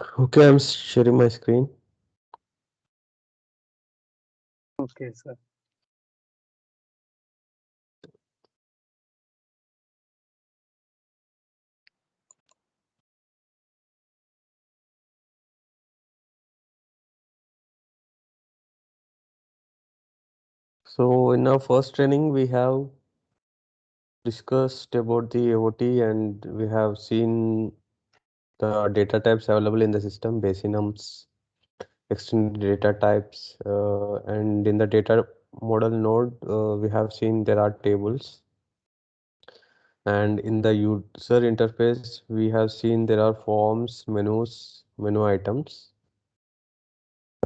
Okay, I'm sharing my screen. Okay, sir. So in our first training, we have discussed about the AOT and we have seen the data types available in the system, base enums, extended data types, and in the data model node, we have seen there are tables. And in the user interface, we have seen there are forms, menus, menu items.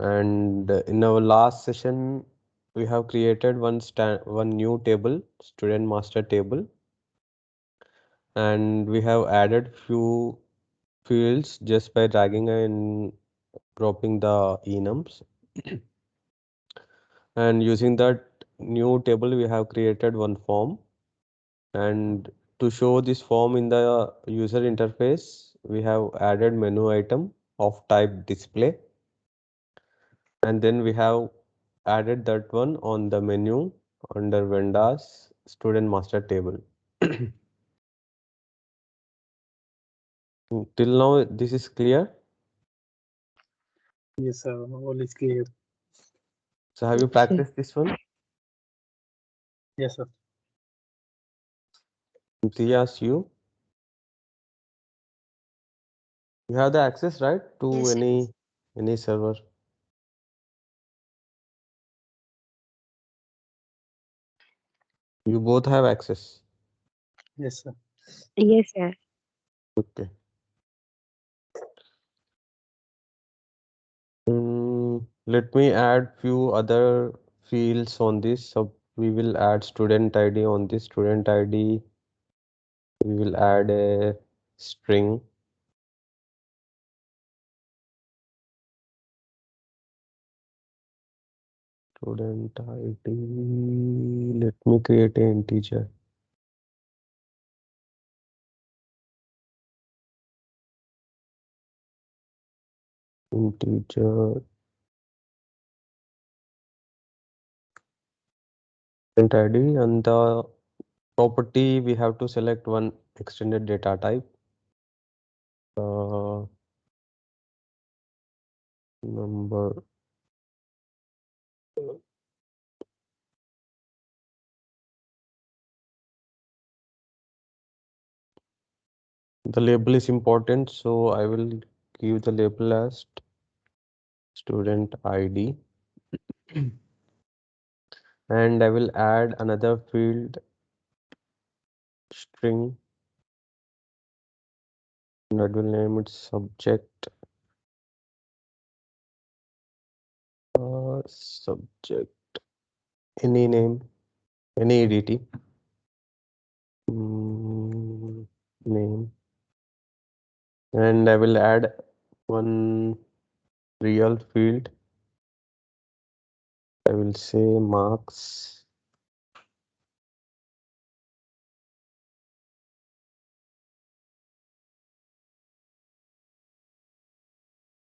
And in our last session, we have created one new table, student master table, and we have added few fields just by dragging and dropping the enums. And using that new table, we have created one form. And to show this form in the user interface, we have added menu item of type display. And then we have added that one on the menu under vendors student master table. Till now, this is clear. Yes, sir. All is clear. So have you Okay. practiced this one? Yes, sir. Imtiaz, you have the access, right, to Yes, any server. You both have access. Yes, sir. yes, sir. Okay. Let me add few other fields on this. So we will add student ID on this student ID. We will add a string. Student ID. Let me create an integer. Integer student ID, and the property we have to select one extended data type. Uh, number. The label is important, so I will give the label as student ID. And I will add another field string that will name it subject. Subject, any name, any EDT. Name, and I will add one real field. I will say marks.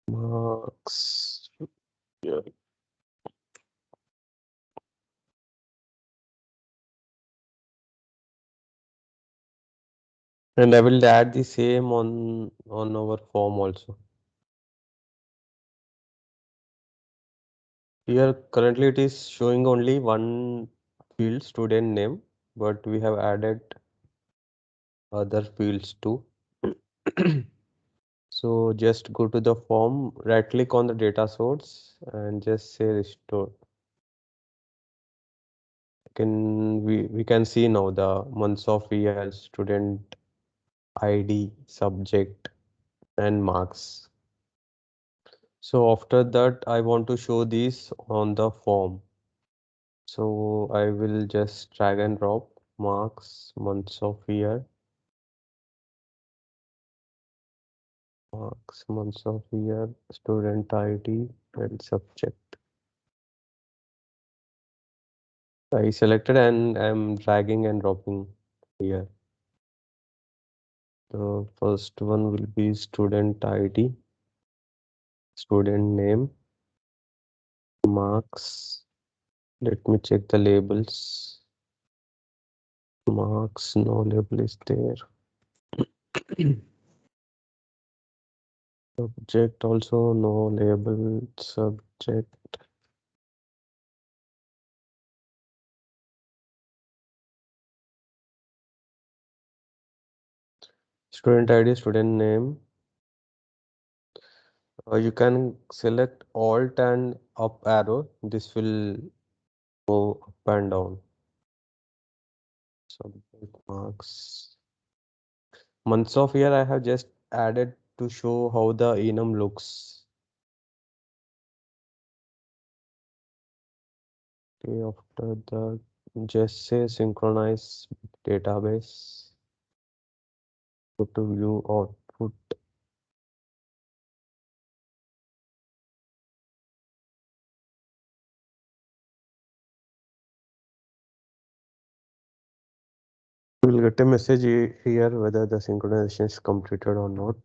Marks. Yeah. And I will add the same on our form also. Here currently it is showing only one field, student name, but we have added other fields too. So just go to the form, right click on the data source and just say restore. We can see now the months of year, student ID, subject, and marks. So after that, I want to show these on the form. So I will just drag and drop marks, months of year, marks, months of year, student ID, and subject. I selected and I'm dragging and dropping here. The first one will be student ID. student name, marks. Let me check the labels. Marks, no label is there. Subject also no label. Subject. Student ID, student name. You can select Alt and up arrow. This will go up and down. Subject marks. Months of year I have just added to show how the enum looks. Okay, after that, just say synchronize database. Go to view output. You will get a message here whether the synchronization is completed or not.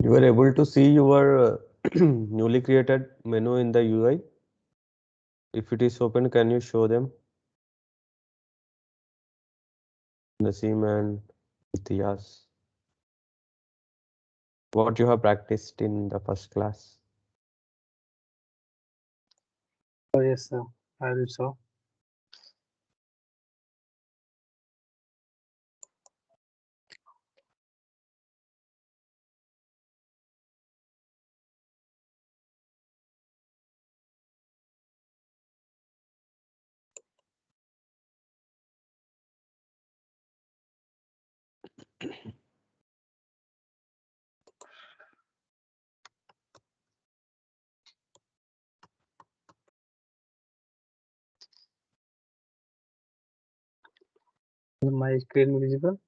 You are able to see your newly created menu in the UI. If it is open, can you show them? Naseem and Itiyas. What you have practiced in the first class. Oh, yes, sir. I will show. Is my screen visible?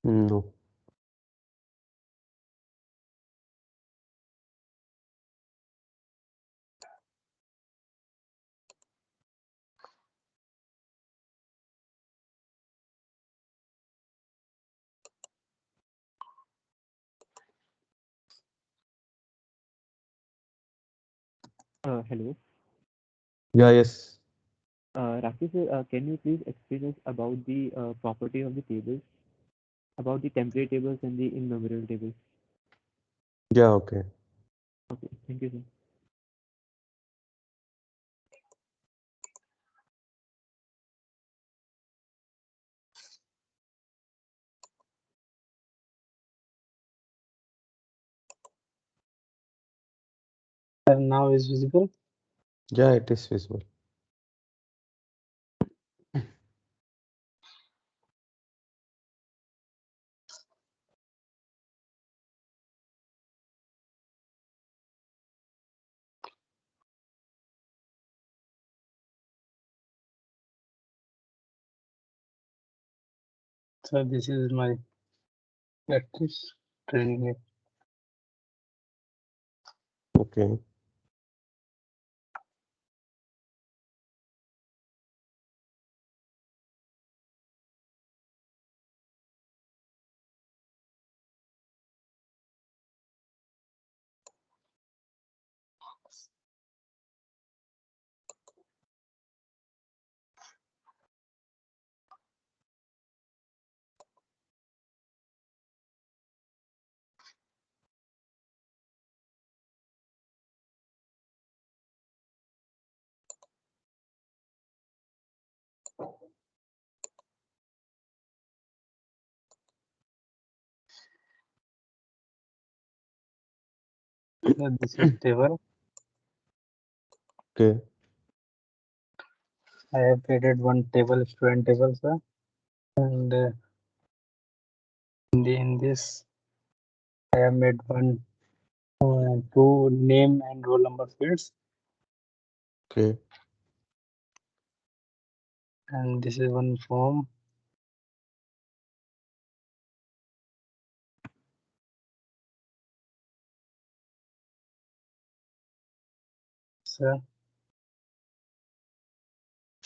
No. Hello. Yeah, yes. Rakesh, sir, can you please explain us about the property of the tables, about the template tables and the in-memory tables? Yeah, okay. Okay, thank you, sir. And now is visible. Yeah, it is visible. So this is my practice training. Okay. So this is table. Okay. I have created one table, student table, sir. And in this, I have made one two name and roll number fields. Okay. And this is one form. So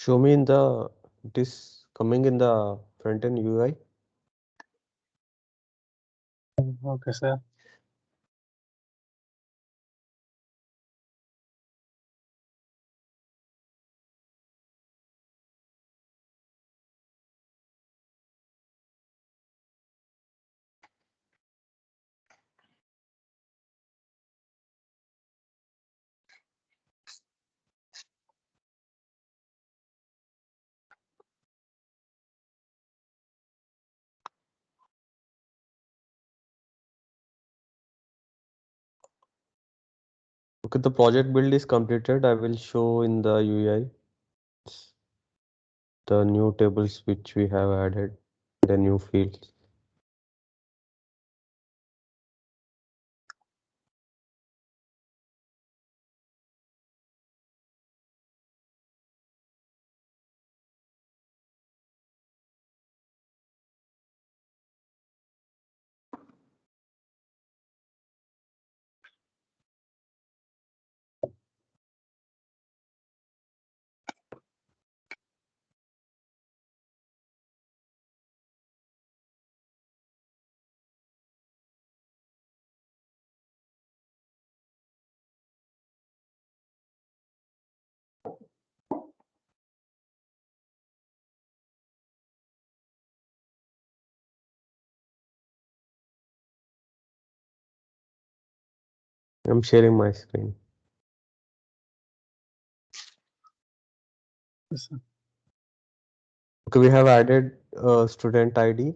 Show me in the this coming in the front end UI. okay, sir. Okay, the project build is completed. I will show in the UI the new tables which we have added, the new fields. I'm sharing my screen. Yes, sir. Okay, we have added student ID,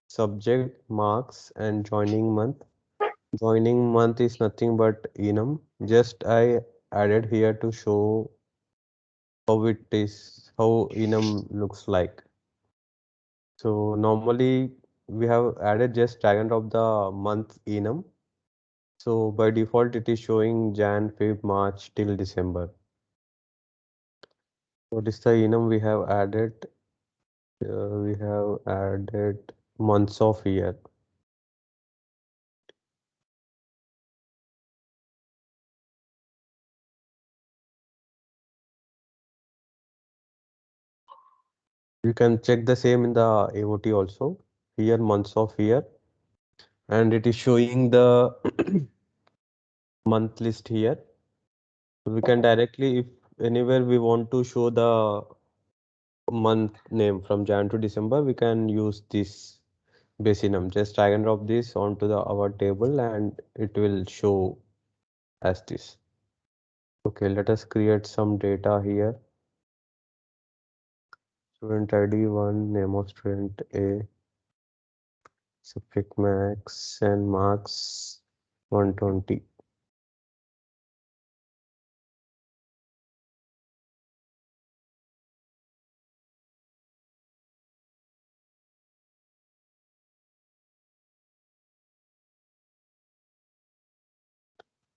subject, marks, and joining month. Joining month is nothing but enum. Just I added here to show how it is, how enum looks like. So normally we have added just drag and drop the month enum. So by default it is showing Jan, Feb, March till December. What is the enum we have added? We have added months of year. You can check the same in the AOT also. Here months of year, and it is showing the month list here. We can directly, if anywhere we want to show the month name from Jan to December, we can use this basinum. Just drag and drop this onto the our table and it will show as this. Okay, let us create some data here. Student ID 1, name of student A, subject max and marks 120.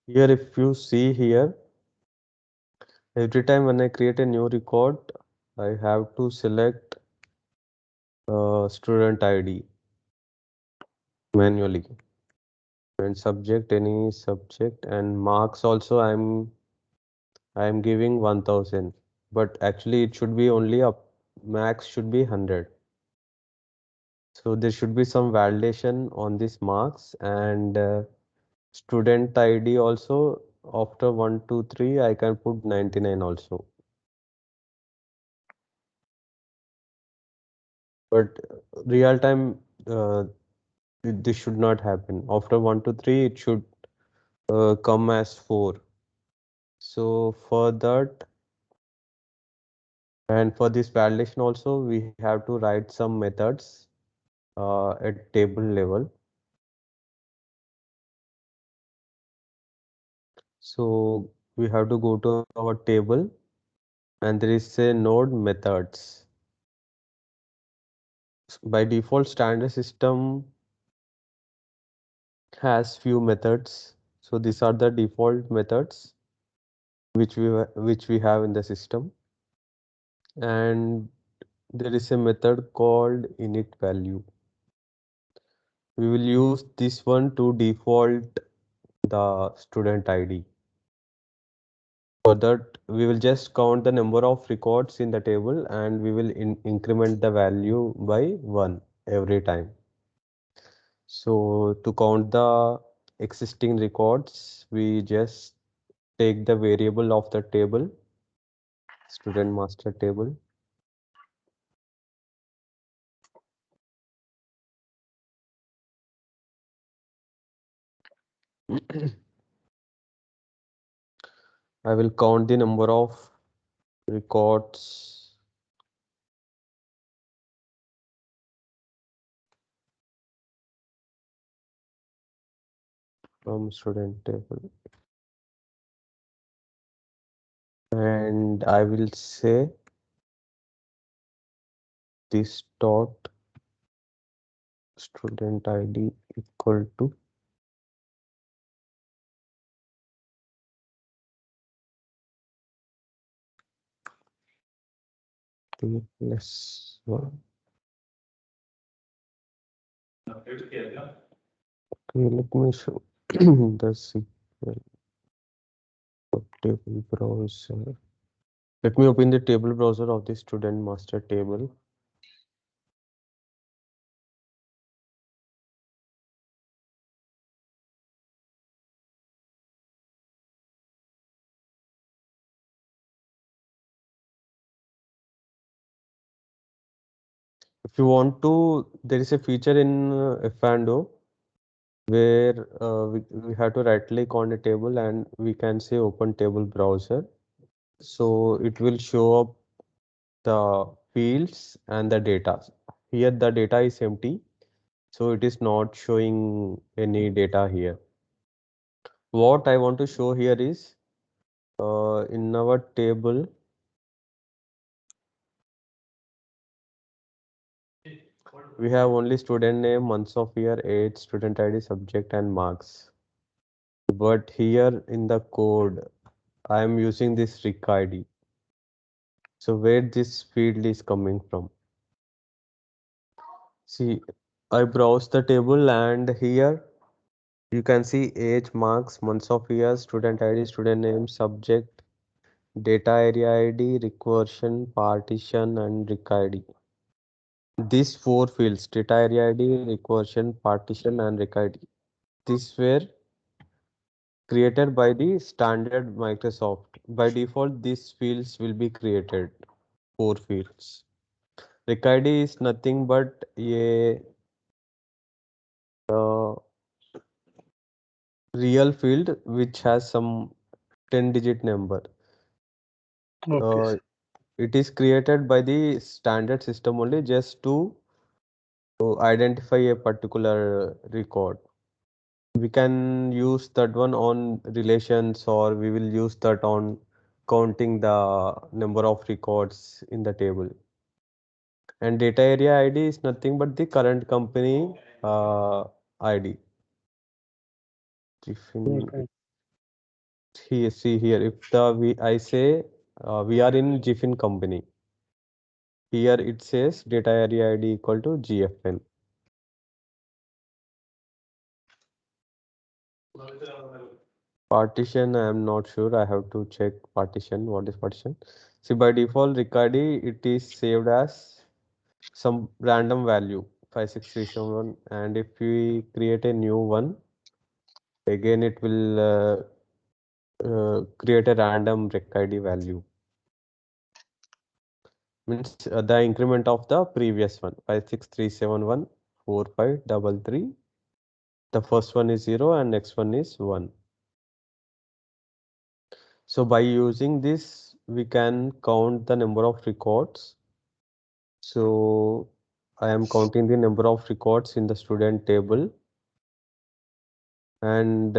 Here, if you see here, every time when I create a new record, I have to select student ID manually, and subject, any subject, and marks also I'm giving 1000, but actually it should be only up, max should be 100. So there should be some validation on this marks, and student ID also after 1, 2, 3 I can put 99 also. But real time this should not happen. After 1 to 3 it should come as 4. So for that, and for this validation also we have to write some methods at table level. So we have to go to our table and there is a node methods. By default standard system has few methods. So these are the default methods. which we have in the system, and there is a method called init value. We will use this one to default the student ID. For that, we will just count the number of records in the table and we will increment the value by 1 every time. So to count the existing records, we just take the variable of the table, student master table. I will count the number of records from student table, and I will say this dot student ID equal to t plus 1. Okay, let me show the SQL table browser. Let me open the table browser of the student master table. If you want to, there is a feature in Fando where we have to right click on a table and we can say open table browser. So it will show up the fields and the data. Here the data is empty, so it is not showing any data here. What I want to show here is in our table, we have only student name, months of year, age, student ID, subject, and marks. But here in the code, I am using this RIC ID. So where this field is coming from? See, I browse the table and here you can see age, marks, months of year, student ID, student name, subject, data area ID, recursion, partition, and RIC ID. These four fields, data area ID, recursion, partition, and RIC ID. These were created by the standard Microsoft. By default, these fields will be created, four fields. RIC ID is nothing but a real field which has some 10-digit number. Okay. It is created by the standard system only just to identify a particular record. We can use that one on relations or we will use that on counting the number of records in the table. And data area ID is nothing but the current company ID. If in Okay. here, see here, if I say we are in Jiffin company, here it says data area ID equal to GFN. Partition, I am not sure. I have to check partition. What is partition? See, by default, Ricardi, it is saved as some random value 56371. And if we create a new one, again it will create a random rec ID value. Means the increment of the previous one 563714533. The first one is 0 and next one is 1. So by using this, we can count the number of records. So I am counting the number of records in the student table. And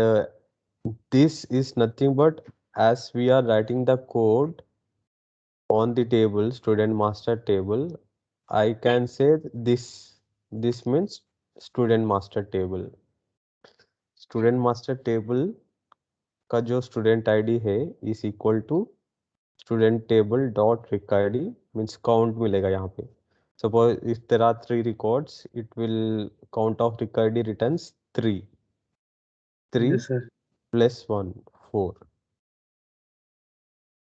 this is nothing but as we are writing the code on the table, student master table, I can say this means student master table. Student master table का जो student ID है is equal to student table dot rec ID means count मिलेगा यहाँ पे. Suppose if there are 3 records, it will count of rec ID returns 3. 3 Yes, sir. plus 1, 4.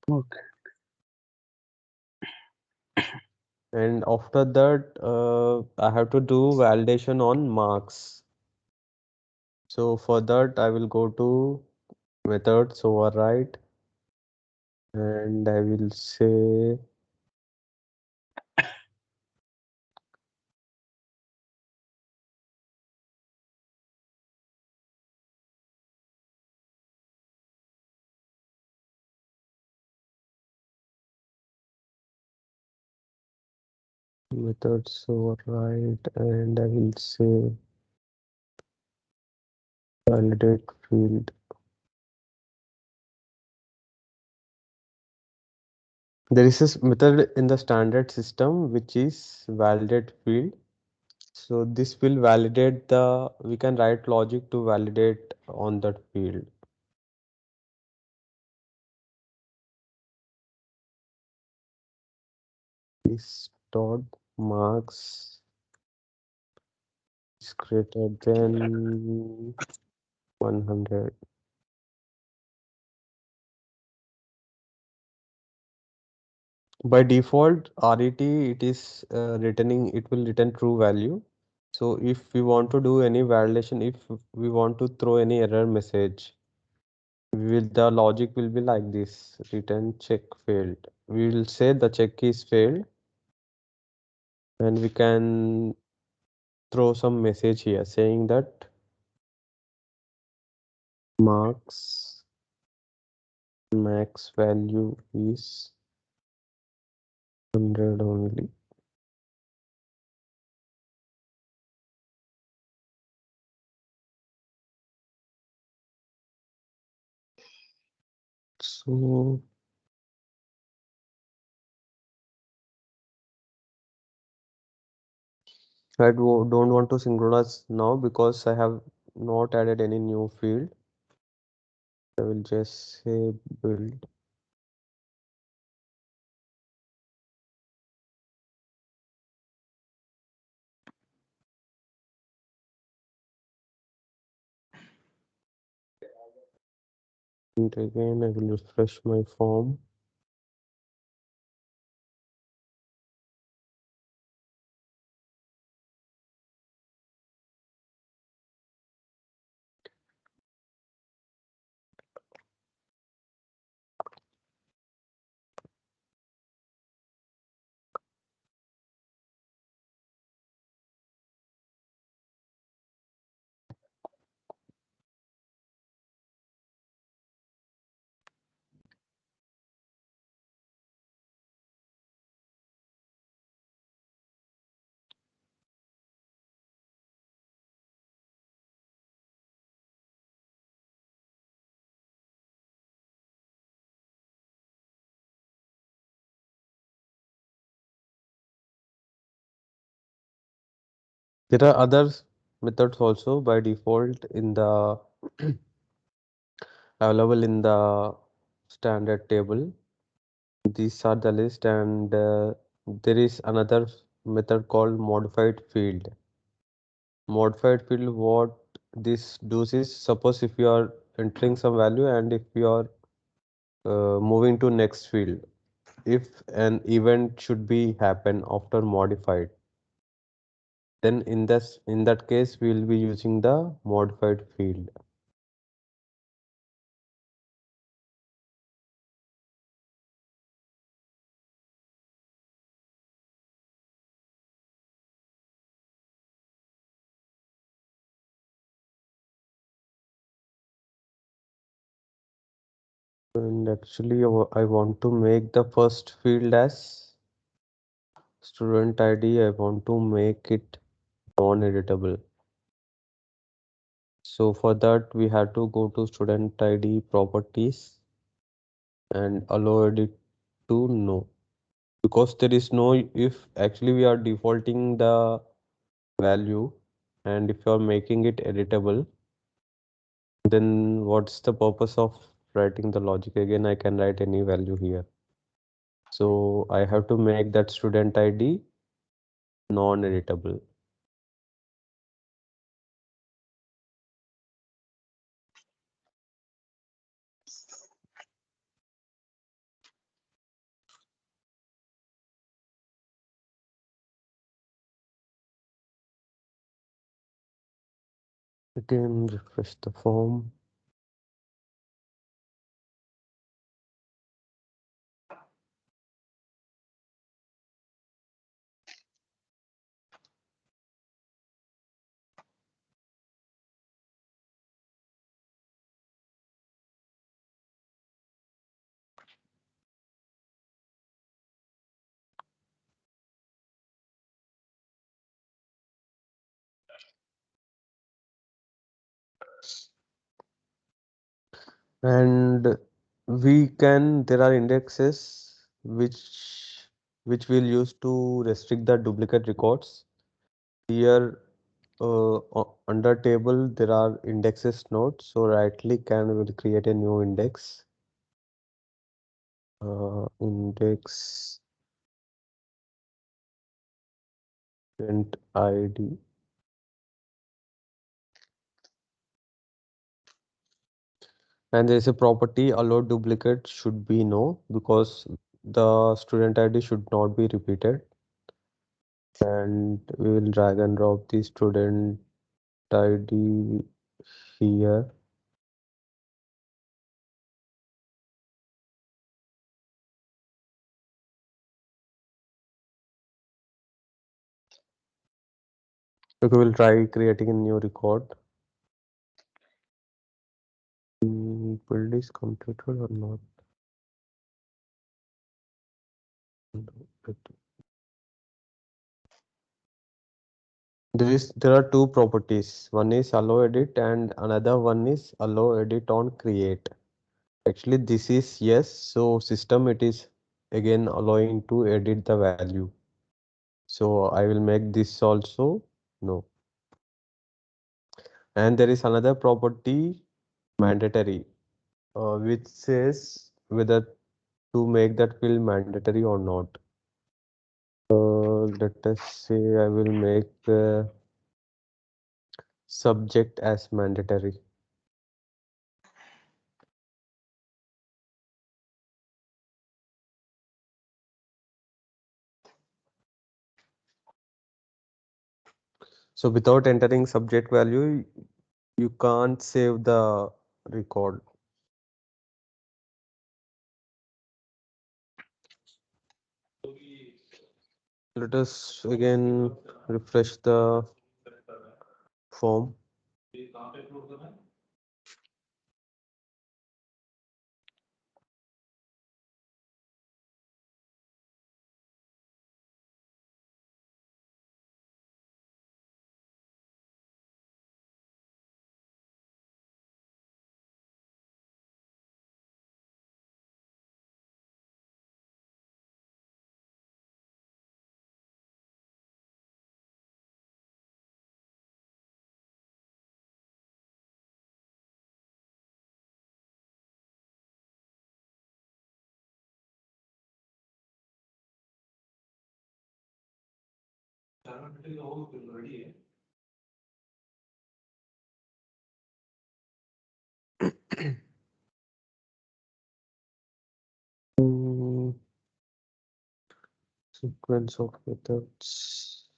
Okay. And after that, I have to do validation on marks. So for that, I will go to methods override and I will say methods override and I will say validate field. There is a method in the standard system which is validate field. So this will validate we can write logic to validate on that field. This dot marks is greater than 100. By default, RET it is returning, it will return true value. So if we want to do any validation, if we want to throw any error message, the logic will be like this: return check failed. We will say the check is failed, and we can throw some message here saying that marks max value is 100 only. So I don't want to synchronize now because I have not added any new field. I will just say build. And again, I will refresh my form. There are other methods also by default in the available in the standard table. These are the list, and there is another method called modified field. Modified field, what this does is, suppose if you are entering some value and if you are moving to next field, if an event should be happen after modified, then in that case we will be using the modified field. And actually I want to make the first field as student ID. I want to make it non-editable. So for that we have to go to student ID properties and allow edit to no, because there is no, if actually we are defaulting the value and if you are making it editable, then what's the purpose of writing the logic again, I can write any value here. So I have to make that student ID non-editable. Again, refresh the form. And there are indexes which we'll use to restrict the duplicate records. Here under table there are indexes nodes. So right click and we'll create a new index. Index student ID. And there is a property allow duplicate should be no, because the student ID should not be repeated. And we will drag and drop the student ID here. Okay, we'll try creating a new record. Build is completed or not? There are two properties. One is allow edit and another one is allow edit on create. Actually, this is yes. So system it is again allowing to edit the value. So I will make this also no. And there is another property mandatory, which says whether to make that field mandatory or not. Let us say I will make the subject as mandatory. So without entering subject value, you can't save the record. Let us again refresh the form. Mm, Sequence of methods.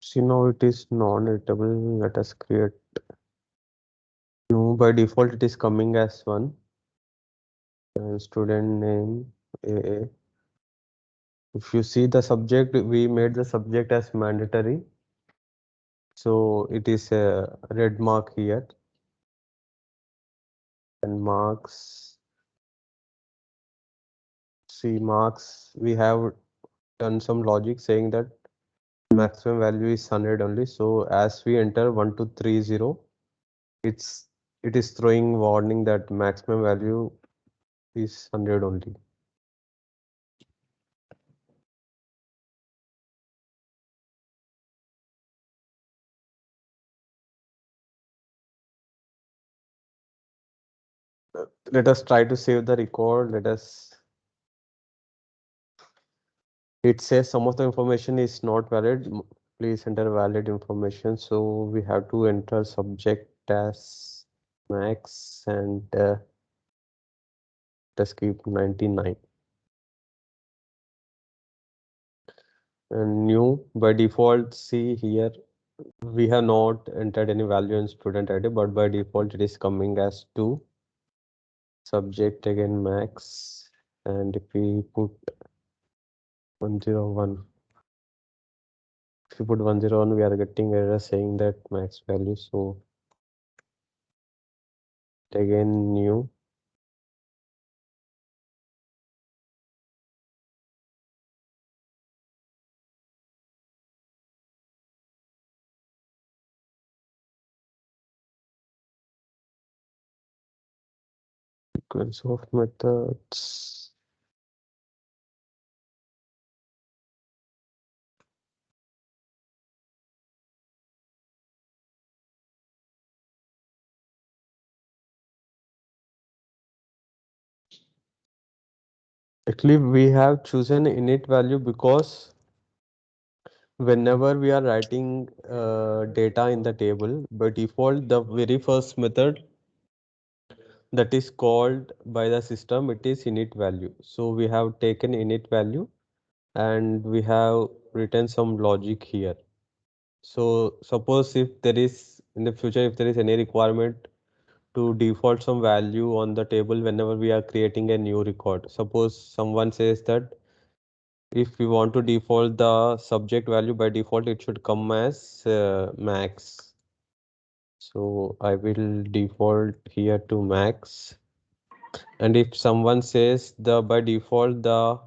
See now it is non-editable. Let us create new. By default, it is coming as one. And student name AA. If you see the subject, we made the subject as mandatory. So it is a red mark here. And marks, see marks, we have done some logic saying that maximum value is 100 only. So as we enter 1230, it's it is throwing warning that maximum value is 100 only. Let us try to save the record. It says some of the information is not valid. Please enter valid information. So we have to enter subject as max and let's keep 99. And new by default, see here, we have not entered any value in student ID, but by default it is coming as 2. Subject again max, and if we put 101, if we put 101, we are getting error saying that max value. So again new. Sequence of methods. Actually, we have chosen init value because whenever we are writing data in the table, by default, the very first method that is called by the system, it is init value. So we have taken init value and we have written some logic here. So suppose if there is in the future, if there is any requirement to default some value on the table whenever we are creating a new record. Suppose someone says that if we want to default the subject value, by default it should come as max. So I will default here to max. And if someone says the by default the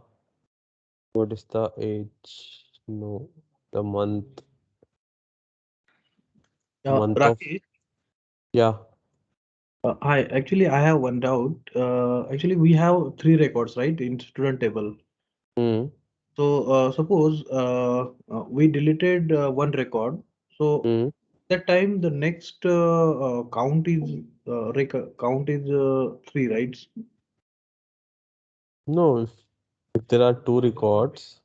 what is the age? No, the month month of Rakesh, yeah. hi. Actually, I have one doubt. Actually, we have three records, right, in student table. Hmm. So, suppose we deleted one record. So Hmm. that time the next count is three, right? No, if there are two records,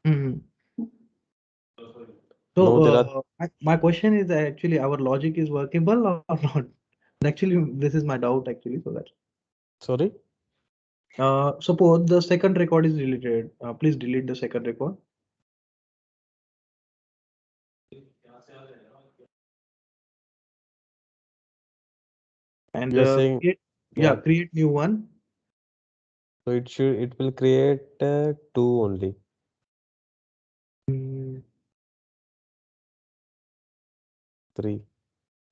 Mhm. no, So, there are my question is actually our logic is workable or not? Actually, this is my doubt actually. So that sorry. suppose the second record is deleted. Please delete the second record. And You're saying yeah. create new one. So it will create two only. Mm, Three.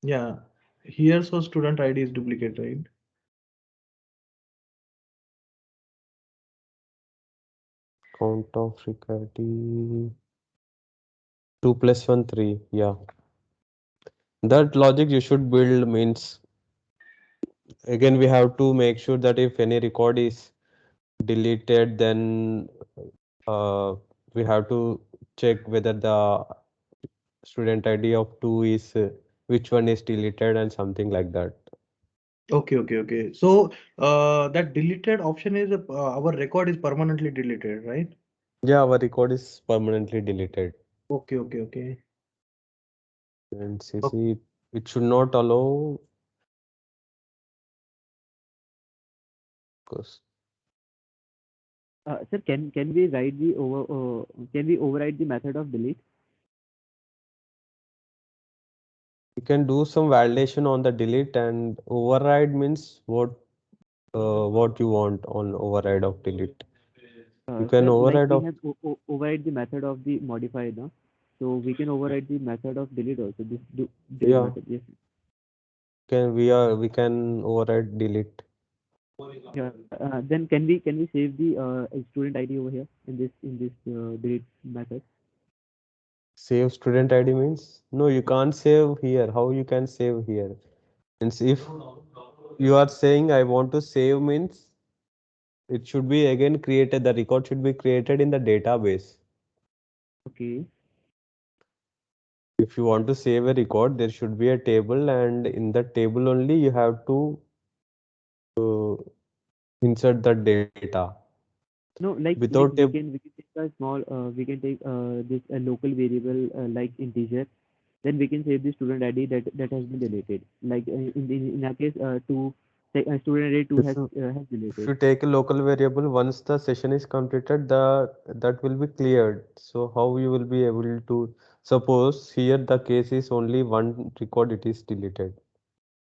yeah, here so student ID is duplicate, right? Count of Ricardi. 2 plus 1, 3. Yeah. That logic you should build means again we have to make sure that if any record is deleted, then uh, we have to check whether the student ID of 2 is which one is deleted and something like that. Okay, okay, okay. So that deleted option is our record is permanently deleted, right? Yeah, our record is permanently deleted. Okay, okay, okay. And O- CC, it should not allow because Sir, can we write the can we override the method of delete? you can do some validation on the delete, and override means what you want on override of delete. You can Sir, like override we of have override the method of the modify now, so we can override the method of delete also. This delete yeah. method. Yes. we can override delete. Yeah. Then can we save the student ID over here in this delete method? Save student ID means no, you can't save here. How you can save here? Means if you are saying I want to save means it should be again created. The record should be created in the database. Okay. If you want to save a record, there should be a table, and in that table only you have to uh, insert the data. No, Without like a we can take a small we can take this a local variable like integer. Then we can save the student ID that has been deleted. Like in our case, student ID two if you, has if deleted. you take a local variable, once the session is completed, that will be cleared. So how you will be able to suppose here the case is only one record it is deleted.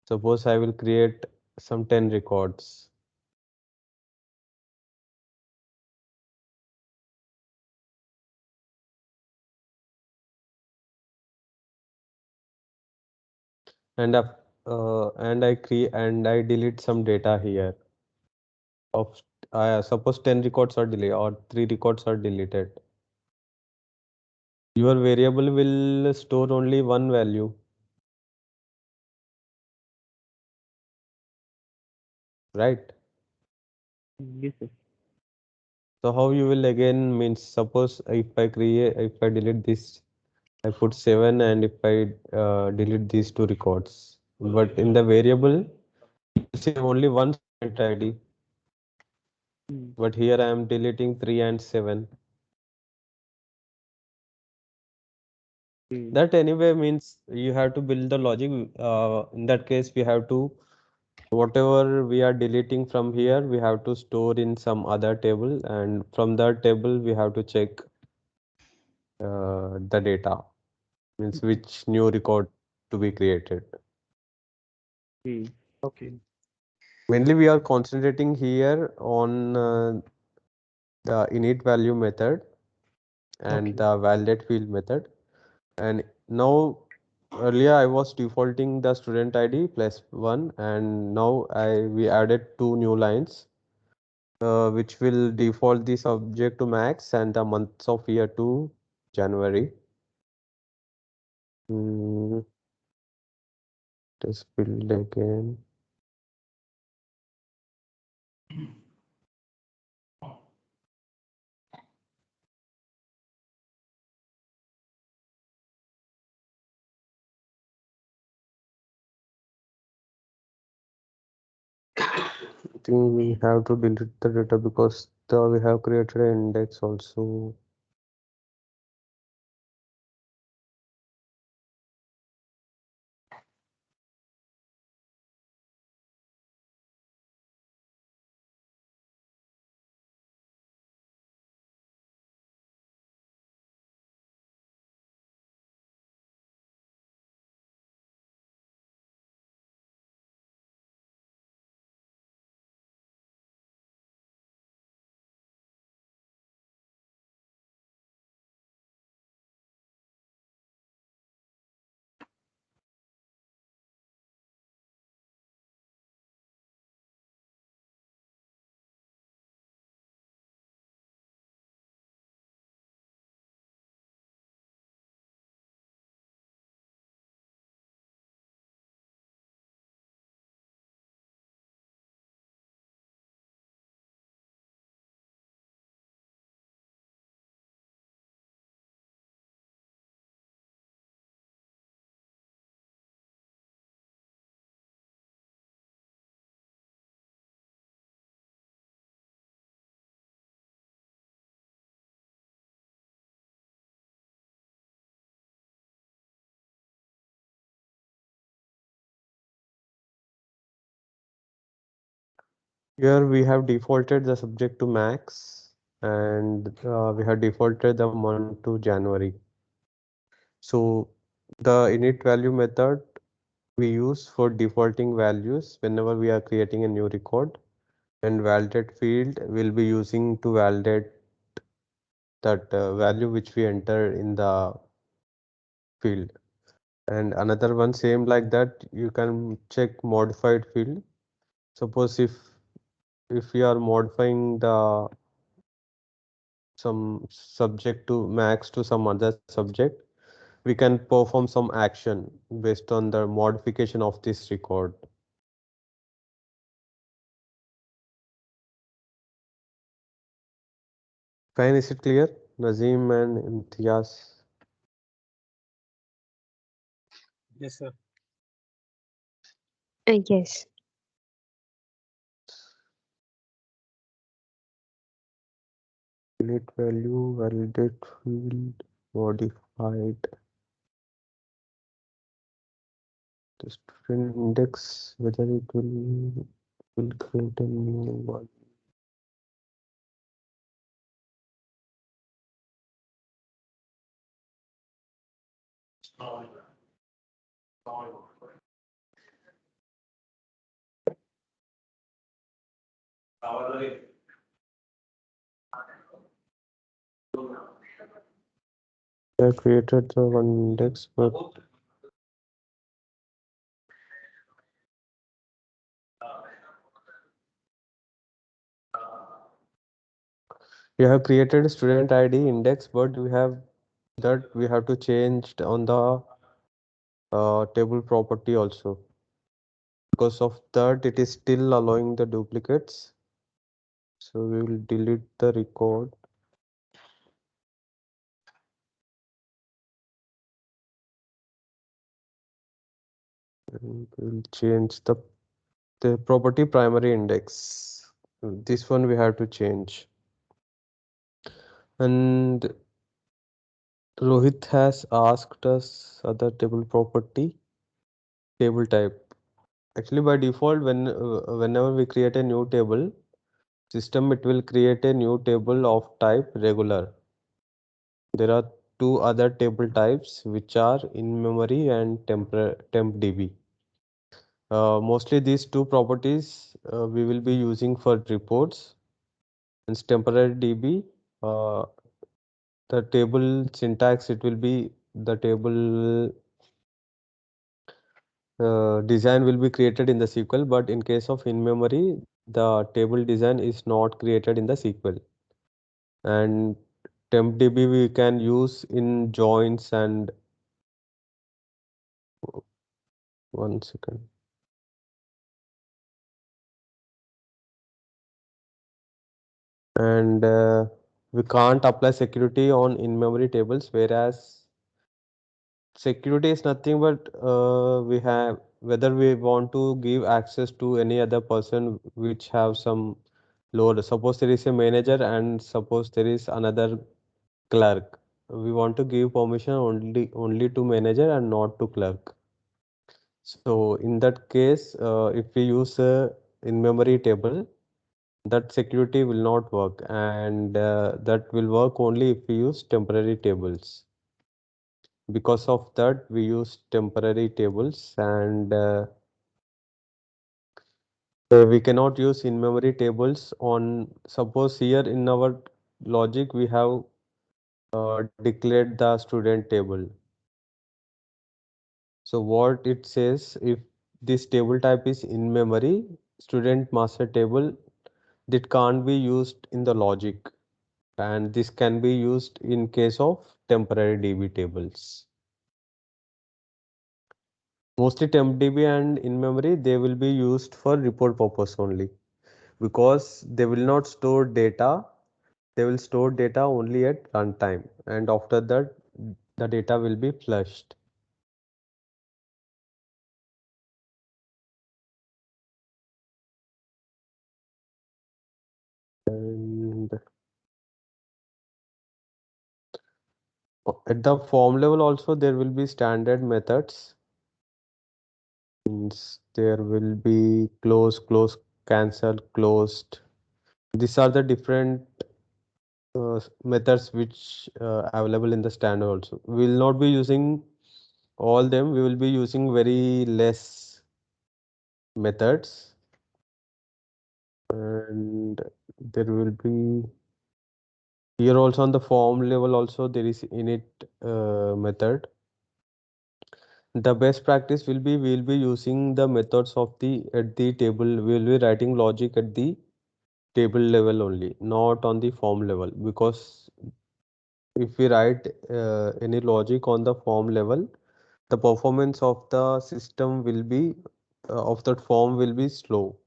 Suppose I will create some 10 records. And I delete some data here of suppose 10 records are deleted or 3 records are deleted. Your variable will store only one value, right? Yes, sir. So how you will again means suppose if I delete this, I put 7, and if I delete these two records, but in the variable you save only one student ID, Mm, but here I am deleting 3 and 7. okay. That anyway means you have to build the logic. In that case, we have to whatever we are deleting from here, we have to store in some other table, and from that table we have to check the data, means Mhm. which new record to be created. Okay. Okay. Mainly we are concentrating here on the init value method and Okay. the validate field method. And now earlier I was defaulting the student ID plus 1, and now we added two new lines which will default the subject to Max and the months of year to January. Mm, just build again. I think we have to delete the data because we have created an index also. Here we have defaulted the subject to Max, and we have defaulted the month to January. So the init value method we use for defaulting values whenever we are creating a new record, and validate field will be using to validate that value which we enter in the field. And another one same like that, you can check modified field. Suppose if we are modifying the some subject to max to some other subject, we can perform some action based on the modification of this record. Fine, is it clear, Nazim and Imtiaz? Yes, sir. Yes. Init value, validate field, modified. The student index, whether it will create a new one. I created the one index, but we have created a student ID index, but we have to change on the table property also. Because of that, it is still allowing the duplicates. So we will delete the record. And we'll change the property primary index. This one we have to change. And Rohit has asked us other table property, table type. Actually, by default, whenever we create a new table, system it will create a new table of type regular. There are two other table types which are in memory and tempdb. Mostly these two properties we will be using for reports. And temporary DB, the table syntax, it will be the table design will be created in the SQL, but in case of in memory, the table design is not created in the SQL. And tempdb we can use in joins and 1 second. And we can't apply security on in-memory tables, whereas security is nothing but we have whether we want to give access to any other person which have some load. Suppose there is a manager and suppose there is another clerk. We want to give permission only to manager and not to clerk. So in that case, if we use a in-memory table, that security will not work, and that will work only if we use temporary tables. Because of that, we use temporary tables, and we cannot use in-memory tables on, suppose here in our logic we have declared the student table. So what it says, if this table type is in memory, student master table, that can't be used in the logic, and this can be used in case of temporary DB tables. Mostly tempdb and in memory, they will be used for report purpose only, because they will not store data. They will store data only at runtime, and after that the data will be flushed. And at the form level also there will be standard methods. Means there will be close, cancel, closed. These are the different methods which available in the standard also. We will not be using all them. We will be using very less methods, and there will be here also on the form level also there is init method. The best practice will be we'll be using the methods of the at the table. We'll be writing logic at the table level only, not on the form level. Because if we write any logic on the form level, the performance of the system will be of that form will be slow.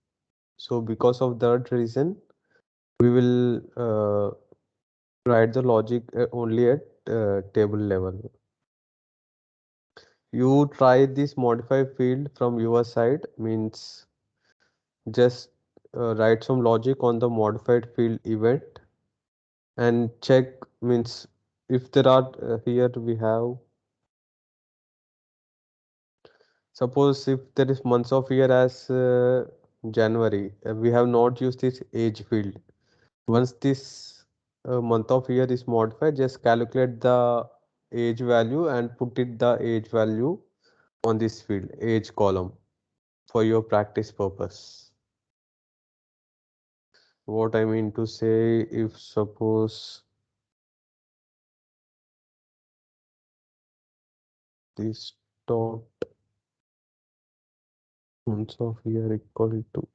So because of that reason, we will write the logic only at table level. You try this modify field from your side, means just write some logic on the modified field event and check, means if there are here we have, suppose if there is months of year as January, we have not used this age field. Once this month of year is modified, just calculate the age value and put it the age value on this field age column for your practice purpose. What I mean to say, if suppose this dot months of year equal to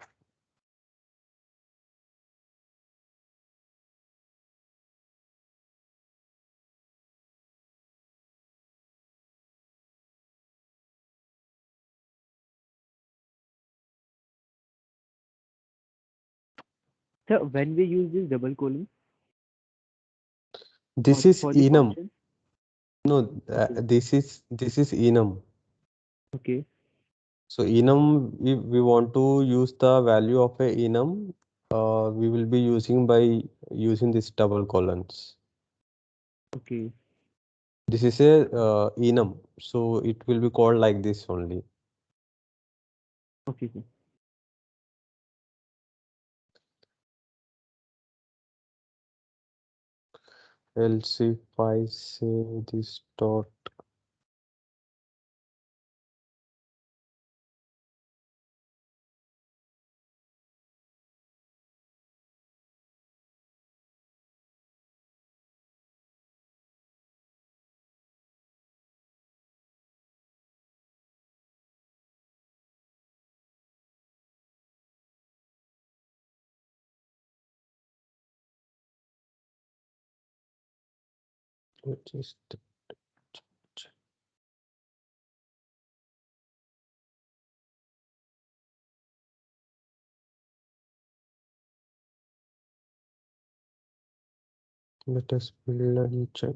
So when we use this double colon this is for the enum. function, No, okay, this is enum. okay, So enum, if we want to use the value of a enum, we will be using by using this double colons. okay, This is a enum, so it will be called like this only. okay, sir. Else if I say this dot just let us build and check.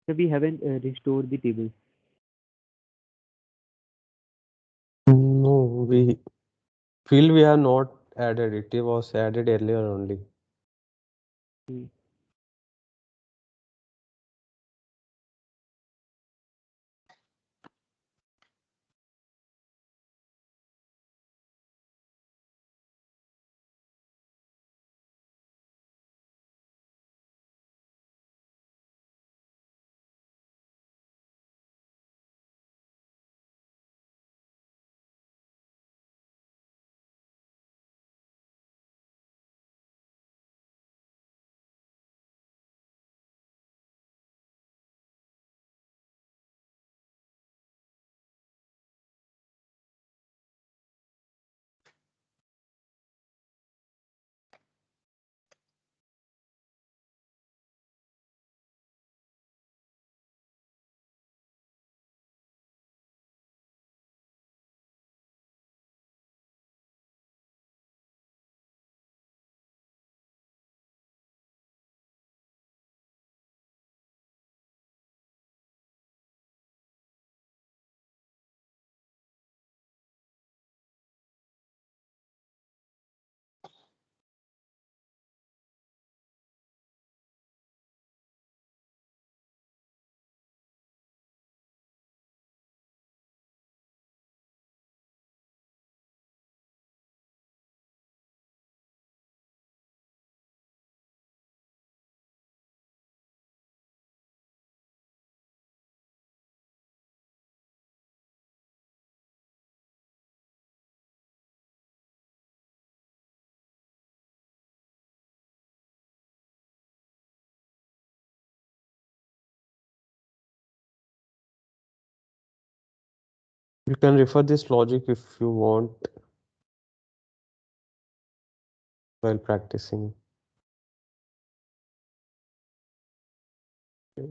So we haven't restored the table. No, we field we have not added it. It was added earlier only. Okay. You can refer this logic if you want while practicing. Okay.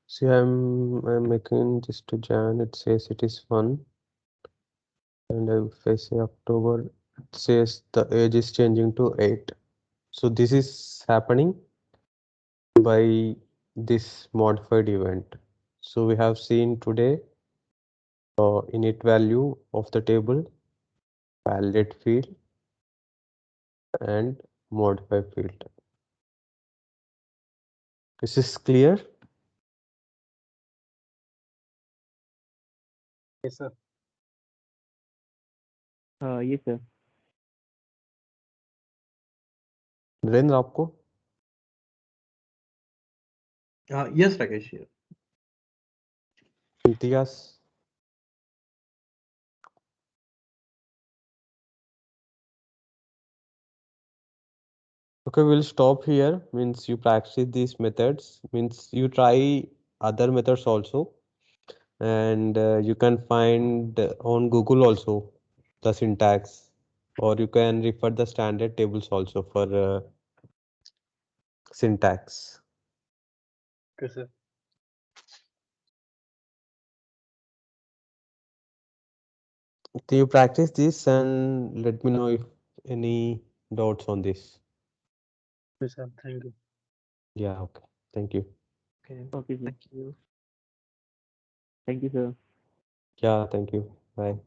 See, I'm making this to Jan. It says it is 1, and if I say October, it says the age is changing to 8. So this is happening by this modified event. So we have seen today init value of the table, validate field, and modify field. This is clear? Yes, sir. Yes, sir. Narendra आपको? Yes, Rakesh. Yeah. Imtiaz? Okay, we'll stop here. Means you practice these methods. Means you try other methods also, and you can find on Google also the syntax, or you can refer the standard tables also for syntax. Okay, sir. So you practice this and let me know if any doubts on this. Yes, sir. Thank you. Yeah, okay. Thank you. Okay. Okay, sir. Thank you. Thank you, sir. Yeah, thank you. Bye.